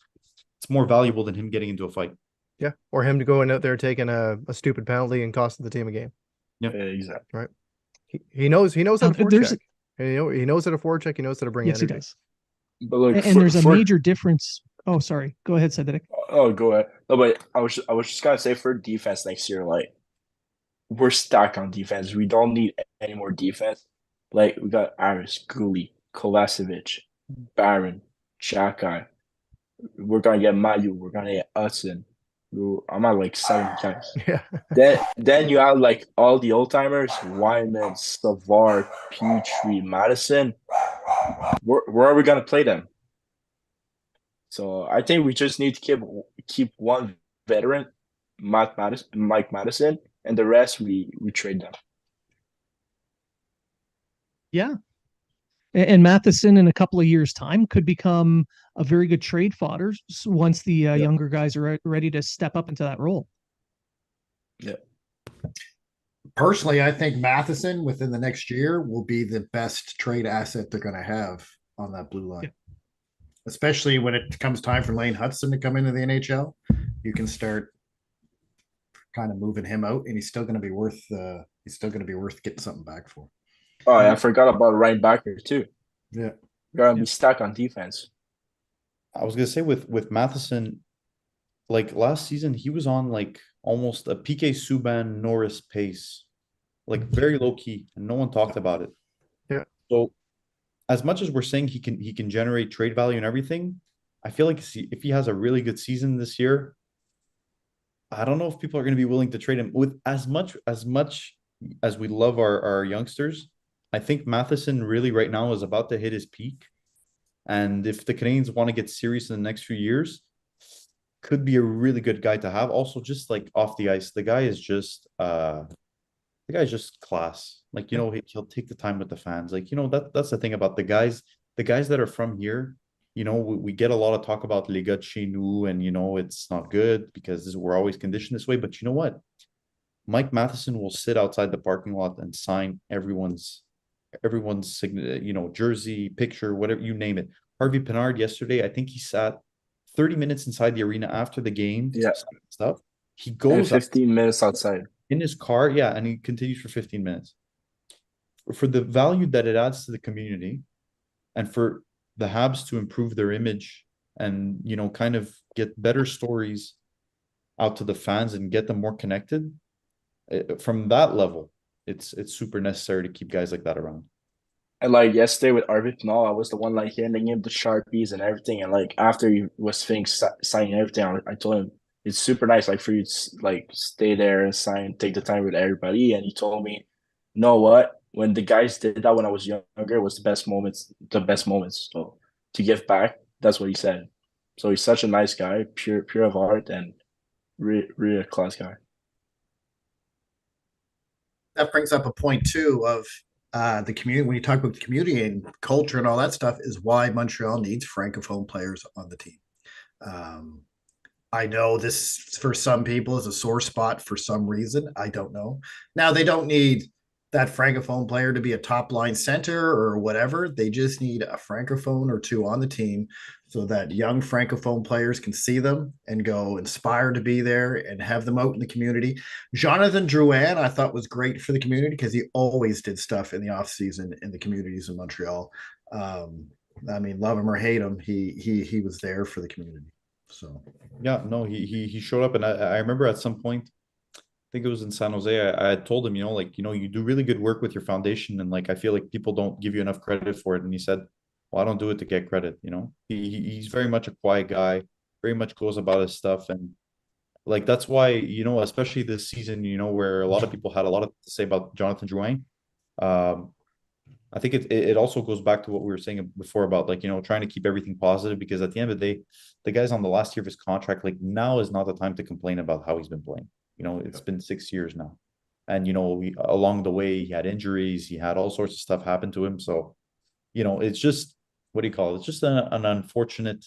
It's more valuable than him getting into a fight. Yeah, or him to going out there taking a stupid penalty and costing the team a game. Yeah, exactly. Right. He knows how to forecheck. He knows how to forecheck. He knows how to bring energy. Yes, he does. But look, and there's a major difference. Oh, sorry. Go ahead, Cederik. Oh, go ahead. No, but I was just gonna say for defense next year, like we're stacked on defense. We don't need any more defense. Like we got Aris, Guli, Kovacevic, Barron, Chakai. We're gonna get Mayu. We're gonna get Hudson. I'm at like 7 guys. Yeah. Then you have like all the old timers: Wyman, Savar, Petrie, Madison. Where are we gonna play them? So I think we just need to keep one veteran, Mike Madison, and the rest we trade them. Yeah. And Matheson in a couple of years' time could become a very good trade fodder once the younger guys are ready to step up into that role. Yeah. Personally, I think Matheson within the next year will be the best trade asset they're going to have on that blue line. Yeah. Especially when it comes time for Lane Hudson to come into the NHL, you can start kind of moving him out, and he's still going to be worth getting something back for. Oh, I forgot about Ryan Backer too. Yeah, we're gonna be stuck on defense. I was gonna say with Matheson, like last season, he was on like almost a PK Subban Norris pace, like very low key, and no one talked about it. Yeah. So, as much as we're saying he can generate trade value and everything, I feel like if he has a really good season this year, I don't know if people are going to be willing to trade him. With as much as we love our youngsters, I think Matheson really right now is about to hit his peak. And if the Canadiens want to get serious in the next few years, could be a really good guy to have. Also, just like off the ice, the guy is just class. Like, you know, he'll take the time with the fans. Like, you know, that's the thing about the guys that are from here. You know, we get a lot of talk about les gars de chez nous, and you know, it's not good because we're always conditioned this way. But you know what? Mike Matheson will sit outside the parking lot and sign everyone's jersey, picture, whatever, you name it. Harvey Pinard yesterday, I think he sat 30 minutes inside the arena after the game. Yeah. Stuff. He goes 15 minutes outside in his car. Yeah. And he continues for 15 minutes. For the value that it adds to the community and for the Habs to improve their image and, you know, kind of get better stories out to the fans and get them more connected from that level. It's super necessary to keep guys like that around. And like yesterday with Arvid Pinal, I was the one like handing him the Sharpies and everything. And like after he was finished signing everything, I told him it's super nice like for you to like stay there and take the time with everybody. And he told me, you know what? When the guys did that when I was younger, it was the best moments. So to give back, that's what he said. So he's such a nice guy, pure of heart, and really a class guy. That brings up a point too of the community. When you talk about the community and culture and all that stuff, is why Montreal needs francophone players on the team. I know this for some people is a sore spot for some reason. I don't know. Now they don't need that francophone player to be a top line center or whatever. They just need a francophone or two on the team so that young francophone players can see them and go inspired to be there and have them out in the community. Jonathan Drouin, I thought, was great for the community because he always did stuff in the off season in the communities in Montreal. I mean, love him or hate him, he was there for the community. So yeah, no, he showed up, and I remember at some point, I think it was in San Jose, I had told him, you do really good work with your foundation, and like I feel like people don't give you enough credit for it. And he said, well, I don't do it to get credit. He's very much a quiet guy, very much goes about his stuff, and like that's why especially this season, where a lot of people had a lot to say about Jonathan Drouin. Um, I think it also goes back to what we were saying before about like trying to keep everything positive, because at the end of the day, the guy's on the last year of his contract. Like now is not the time to complain about how he's been playing. It's been 6 years now, and along the way he had injuries, he had all sorts of stuff happen to him. So it's just what do you call it? It's just an unfortunate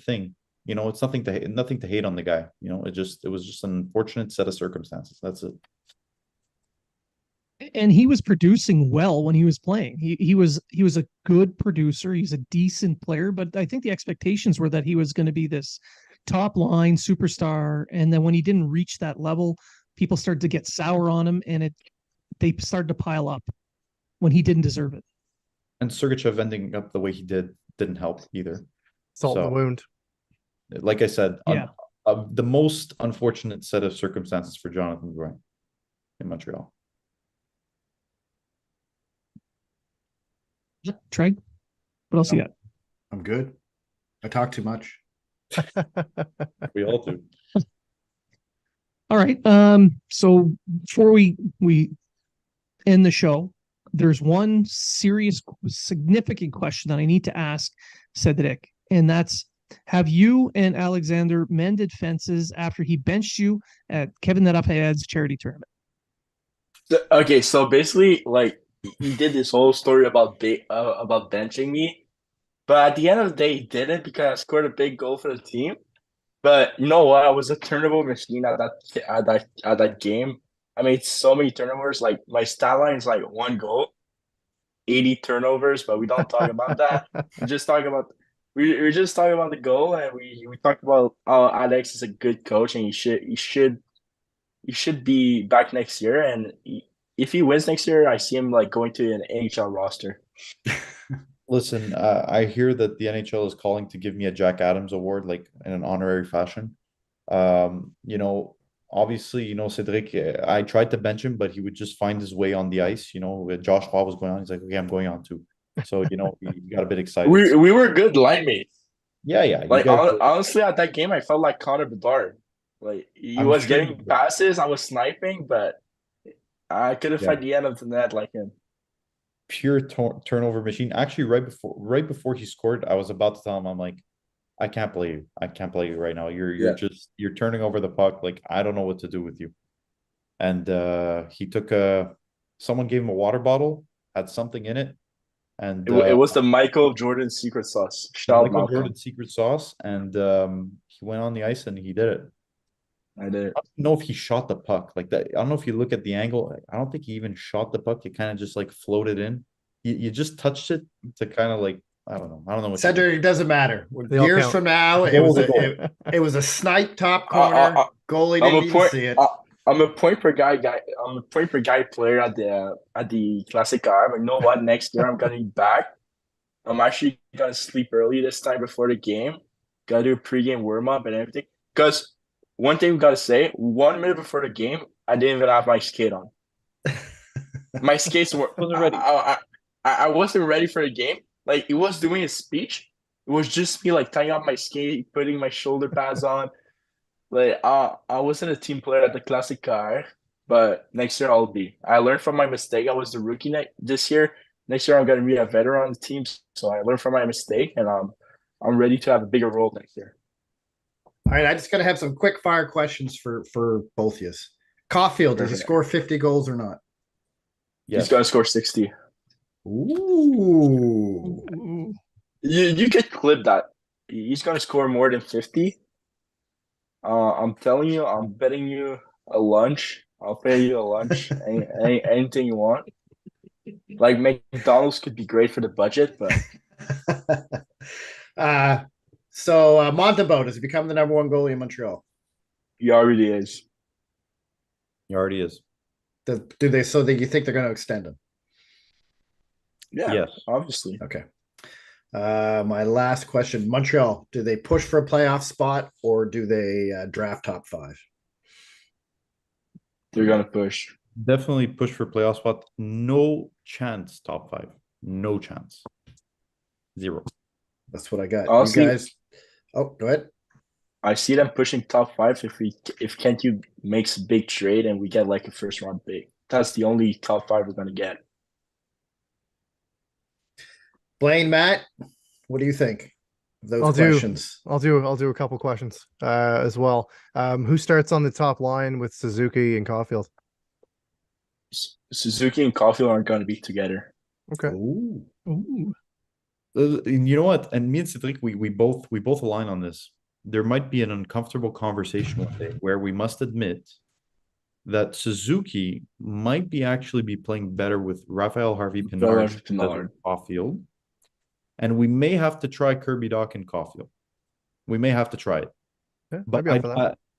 thing. It's nothing to hate on the guy. It was just an unfortunate set of circumstances. That's it. And he was producing well when he was playing. He was a good producer. He's a decent player, but I think the expectations were that he was going to be this top line superstar. And then when he didn't reach that level, people started to get sour on him, and they started to pile up when he didn't deserve it. And Sergachev ending up the way he didn't help either. Salt in the wound. Like I said, yeah, the most unfortunate set of circumstances for Jonathan Drouin in Montreal. Treg, what else you got? I'm good. I talk too much. We all do. All right. So before we end the show, there's one serious, significant question that I need to ask Cederik, and that's: have you and Alexandre mended fences after he benched you at Kevin Nerapayed's charity tournament? Okay, so basically, like he did this whole story about benching me, but at the end of the day, he didn't, because I scored a big goal for the team. But you know what? I was a turnover machine at that game. I made so many turnovers. Like my stat line is like 1 goal, 80 turnovers. But we don't talk about that. We just talk about we're just talking about the goal, and we talked about how Alex is a good coach, and he should be back next year. And if he wins next year, I see him like going to an NHL roster. Listen, I hear that the NHL is calling to give me a Jack Adams award, like in an honorary fashion. Obviously, Cederik, I tried to bench him, but he would just find his way on the ice. Josh Roy was going on. He's like, okay, I'm going on too. So, he got a bit excited. We were good line mates. Yeah. Like honestly, at that game, I felt like Connor Bedard. Like he was getting passes, I was sniping, but I couldn't find the end of the net like him. Pure turnover machine. Actually, right before he scored, I was about to tell him, I'm like, I can't play you. I can't play you right now. You're turning over the puck. Like, I don't know what to do with you. And he took someone gave him a water bottle, had something in it. And it was the Michael Jordan secret sauce. Michael Jordan secret sauce. And he went on the ice and he did it. I did. I don't know if he shot the puck like that. I don't know if you look at the angle. I don't think he even shot the puck. It kind of just like floated in. You just touched it to kind of like, I don't know. What Cedric, it doesn't matter. Years from now, it was a snipe top corner. Goalie didn't even see it. I'm a point per guy. I'm a point per guy player at the Classic R. But you know what? Next year I'm gonna be back. I'm actually gonna sleep early this time before the game. Gotta do a pregame warm up and everything. Because one thing we gotta say: 1 minute before the game, I didn't even have my skate on. My skates wasn't ready. I wasn't ready for the game. Like, it was doing a speech. It was just me, like, tying up my skate, putting my shoulder pads on. Like, I wasn't a team player at the Classic Car, but next year I'll be. I learned from my mistake. I was the rookie this year. Next year I'm going to be a veteran on the team, so I learned from my mistake, and I'm ready to have a bigger role next year. All right, I just got to have some quick fire questions for both of you. Caulfield, does he score 50 goals or not? Yes. He's going to score 60. Ooh. You could clip that. He's going to score more than 50. I'm telling you, I'm betting you a lunch. I'll pay you a lunch. Anything you want. Like, McDonald's could be great for the budget, but. So Montembeault, has he become the number 1 goalie in Montreal? He already is. He already is. Do they? So that you think they're going to extend him? Yeah, yes, obviously. Okay. My last question: Montreal, do they push for a playoff spot or do they draft top 5? They're gonna push. Definitely push for playoff spot. No chance top 5. No chance. 0. That's what I got. Honestly, you guys. Oh, go ahead. I see them pushing top 5 if Kentu makes a big trade and we get like a first round pick. That's the only top 5 we're gonna get. Blain, Matt, what do you think of those I'll questions? I'll do a couple questions as well. Who starts on the top line with Suzuki and Caulfield? Suzuki and Caulfield aren't gonna be together. Okay. Ooh. Ooh. You know what? And me and Cedric, we both align on this. There might be an uncomfortable conversation one day where we must admit that Suzuki might be actually be playing better with Raphael Harvey-Pinard than Caulfield. And we may have to try Kirby Dach and Caulfield. We may have to try it. Yeah,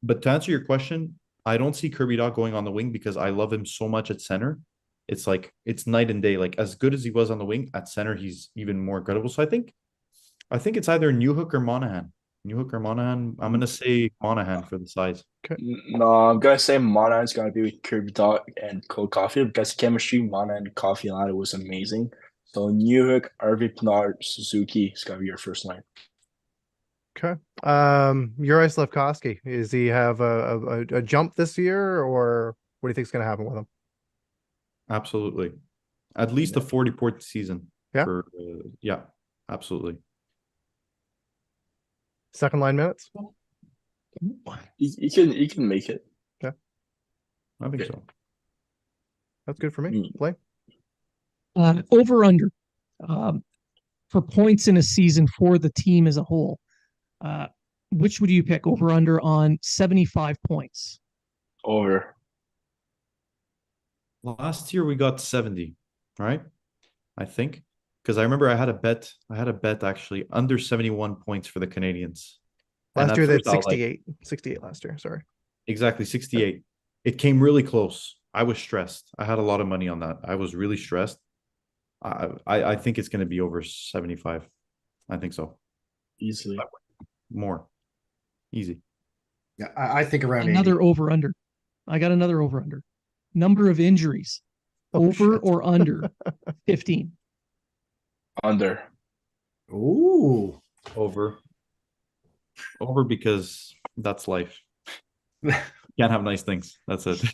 But to answer your question, I don't see Kirby Dach going on the wing because I love him so much at center. It's like it's night and day. Like as good as he was on the wing, at center he's even more incredible. So I think it's either Newhook or Monahan. I'm gonna say Monahan for the size. Okay. No, I'm gonna say Monahan's gonna be with Kirby Dach and Cole Caulfield because chemistry Monahan and Caulfield was amazing. So Newhook, Harvey-Pinard, Suzuki is gonna be your first line. Okay. Juraj Slafkovsky, does he have a jump this year, or what do you think is going to happen with him? Absolutely, at least a 40-point season. Yeah. Absolutely. Second line minutes. You can make it. Okay. I think so. That's good for me. Play. Over under for points in a season for the team as a whole. Which would you pick? Over under on 75 points? Over. Last year we got 70, right? I think. Because I remember I had a bet actually under 71 points for the Canadians. Last year they had 68. 68 last year, sorry. Exactly, 68. It came really close. I was stressed. I had a lot of money on that. I was really stressed. I think it's going to be over 75. I think so. Easily. More. Easy. Yeah, I think around another 80. over under. I got another over under. Number of injuries. Over or under 15? Under. Ooh. Over because that's life. Can't have nice things. That's it.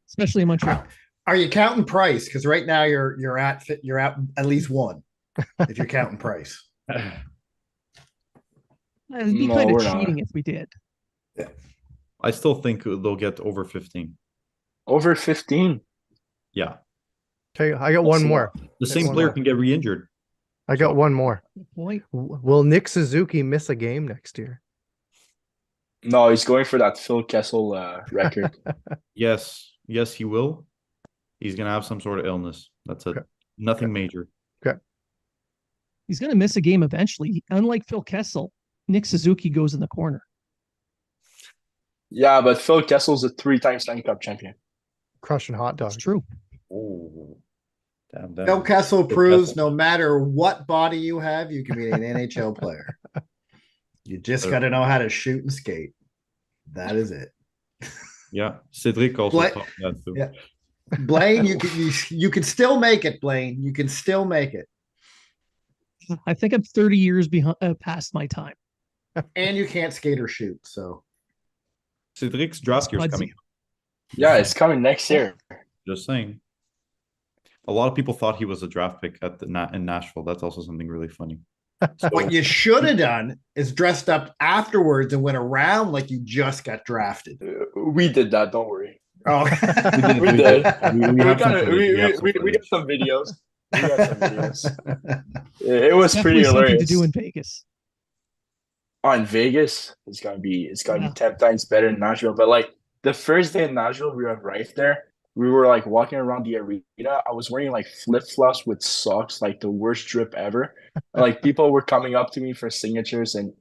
Especially in Montreal. Are you counting price? Because right now you're at at least one. If you're counting price. It'd be kind of cheating if we did. Yeah. I still think they'll get over 15. Over 15? Yeah. Okay, I got one more. The same player can get re-injured. I got one more. Good point. Will Nick Suzuki miss a game next year? No, he's going for that Phil Kessel record. Yes, he will. He's going to have some sort of illness. That's it. Okay. Nothing major. Okay. He's going to miss a game eventually. Unlike Phil Kessel, Nick Suzuki goes in the corner. Yeah, but Phil Kessel's a 3-time Stanley Cup champion. Crushing hot dogs. That's true. Oh, damn. Phil Kessel proves no matter what body you have, you can be an NHL player. You just got to know how to shoot and skate. That is it. Yeah, Cedric also taught that too. Yeah. Blain, you can still make it, Blain. You can still make it. I think I'm 30 years past my time. And you can't skate or shoot, so. Cedric's draft year's coming. Yeah, it's coming next year. Just saying. A lot of people thought he was a draft pick in Nashville. That's also something really funny. So, what you should have done is dressed up afterwards and went around like you just got drafted. We did that. Don't worry. Oh, we did. We got some videos. It was definitely pretty something hilarious. to do in Vegas. In Vegas, it's gonna be 10 times better than Nashville. But like the first day in Nashville, we arrived there. We were like walking around the arena. I was wearing like flip-flops with socks, like the worst drip ever. And, like people were coming up to me for signatures and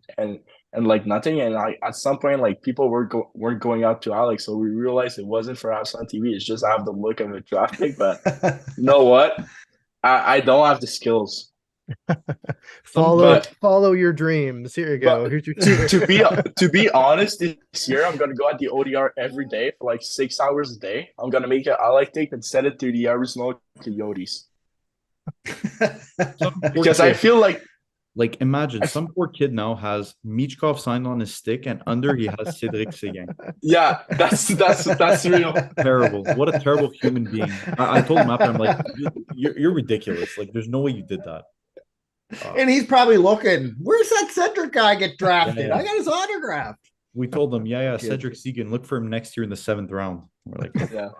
like nothing. And at some point, like people weren't going up to Alex, so we realized it wasn't for Habs Fan TV. It's just I have the look of a draft pick. But you know what? I don't have the skills. Follow your dreams. Here you go. Here's your to be honest, this year I'm gonna go at the ODR every day for like 6 hours a day. I'm gonna make it take and send it to the Arizona Coyotes. Because I feel like Like, imagine some poor kid now has Michkov signed on his stick, and under he has Cederik Seguin. Yeah, that's real. Terrible. What a terrible human being. I told him after, I'm like, you're ridiculous. Like, there's no way you did that. And he's probably looking, where's that Cedric guy get drafted? Yeah. I got his autograph. We told him, yeah, Cedric Seguin, look for him next year in the 7th round. We're like, Yeah.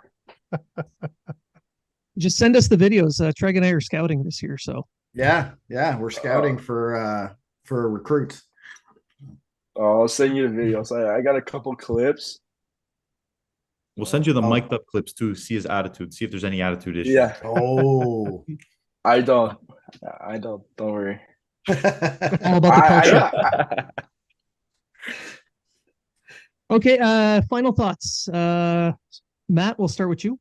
Just send us the videos. Treg and I are scouting this year, so Yeah, we're scouting for recruits. I'll send you the videos. I got a couple clips. we'll send you the mic'd up clips too. See his attitude. See if there's any attitude issues. Yeah. Oh. I don't. Don't worry. all about the culture. Okay, final thoughts. Matt, we'll start with you.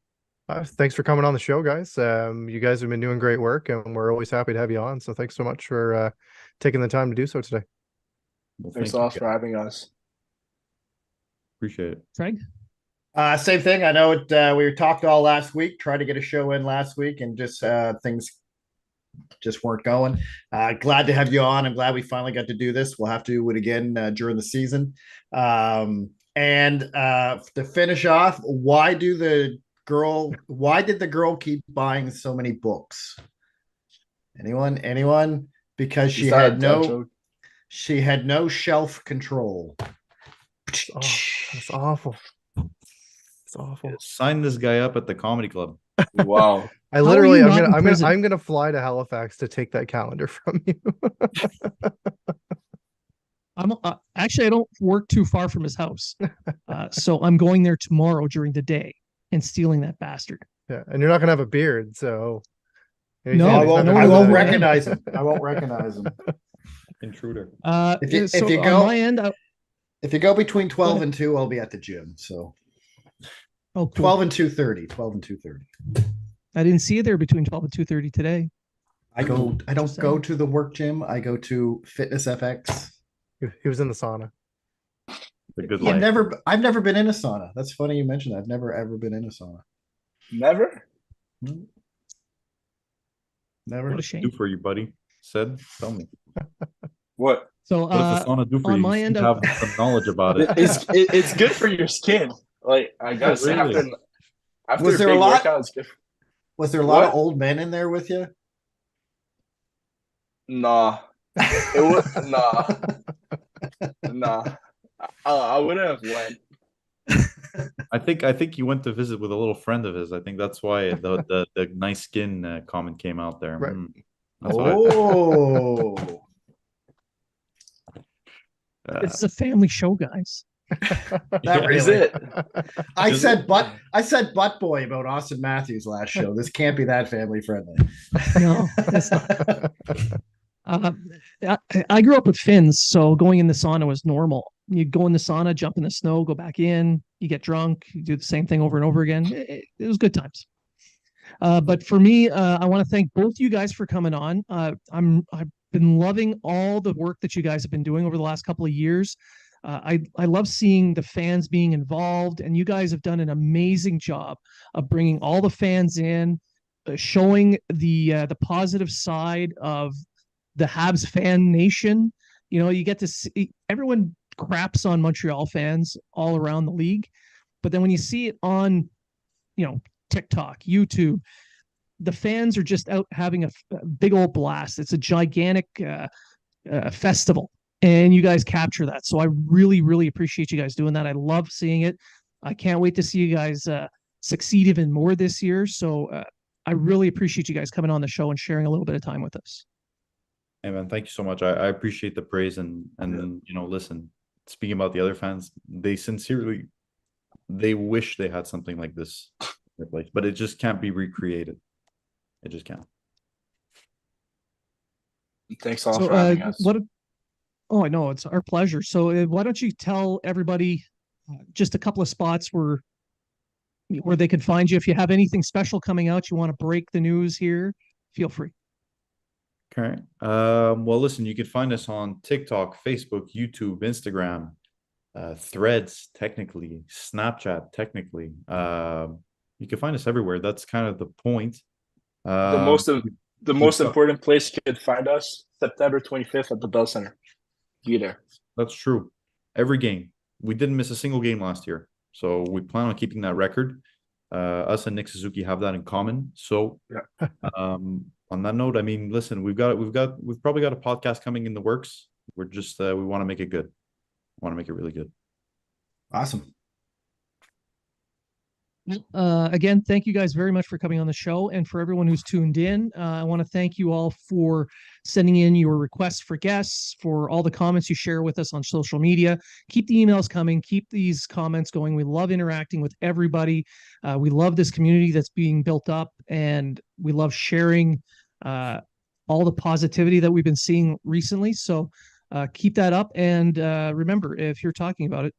Thanks for coming on the show, guys. You guys have been doing great work, and we're always happy to have you on. So thanks so much for taking the time to do so today. Well, Thanks a lot for having us. Appreciate it. Treg? Same thing. I know it. We talked all last week, tried to get a show in last week, and just things just weren't going. Glad to have you on. I'm glad we finally got to do this. We'll have to do it again during the season. And to finish off, why did the girl keep buying so many books? Anyone? Because she had no shelf control. Oh, that's awful. It's awful. Sign this guy up at the comedy club. Wow. I literally, How are you not in prison? I'm gonna fly to Halifax to take that calendar from you. I'm actually I don't work too far from his house, so I'm going there tomorrow during the day and stealing that bastard. Yeah, and you're not gonna have a beard, so No, I I won't recognize him. I won't recognize him. Intruder. If you on go, my end, if you go between 12 and 2, I'll be at the gym. So oh, cool. 12 and 2:30. 12 and 2:30. I didn't see you there between 12 and 2:30 today. I don't go to the work gym. I go to Fitness FX. he was in the sauna. The good I've life. never been in a sauna. That's funny you mentioned that. I've never ever been in a sauna. Never? Never. What a shame. Do for you, buddy. Said, tell me. What? So What does the sauna do for on you? my You end, seem to have some knowledge about it. It's good for your skin. Like I gotta say, Really? after Was a there big a lot? workout, it's good. Was there a lot of What? old men in there with you? Nah. It was nah. I wouldn't have went. I think you went to visit with a little friend of his. I think that's why the nice skin comment came out there. Right. That's what Oh. this is a family show, guys. Not Is really. it? I said butt boy about Austin Matthews last show. This can't be that family friendly. No, it's not. I grew up with Finns, so going in the sauna was normal. You go in the sauna, jump in the snow, go back in, you get drunk, you do the same thing over and over again. It was good times. But for me, I want to thank both you guys for coming on. I've been loving all the work that you guys have been doing over the last couple of years. I love seeing the fans being involved, and you guys have done an amazing job of bringing all the fans in, showing the positive side of the Habs fan nation. You know, you get to see everyone craps on Montreal fans all around the league, but then when you see it on, TikTok, YouTube, the fans are just out having a big old blast. It's a gigantic festival, and you guys capture that. So I really, really appreciate you guys doing that. I love seeing it. I can't wait to see you guys succeed even more this year. So I really appreciate you guys coming on the show and sharing a little bit of time with us. Hey man, thank you so much. I appreciate the praise and listen, speaking about the other fans, they wish they had something like this, but it just can't be recreated. It just can't. Thanks all for having us. I know, it's our pleasure. So why don't you tell everybody just a couple of spots where they can find you? If you have anything special coming out, you want to break the news here, feel free. Okay. Well, listen, you can find us on TikTok, Facebook, YouTube, Instagram, Threads, technically, Snapchat, technically. You can find us everywhere. That's kind of the point. The The most important place you could find us, September 25th at the Bell Center. Be there. That's true. Every game. We didn't miss a single game last year. So we plan on keeping that record. Us and Nick Suzuki have that in common. So on that note, I mean, listen, we've probably got a podcast coming in the works. We're just we want to make it good. Want to make it really good. Awesome. Again, thank you guys very much for coming on the show, and for everyone who's tuned in. I want to thank you all for sending in your requests for guests, for all the comments you share with us on social media. Keep the emails coming. Keep these comments going. We love interacting with everybody. We love this community that's being built up, and we love sharing all the positivity that we've been seeing recently. So keep that up, and remember, if you're talking about it,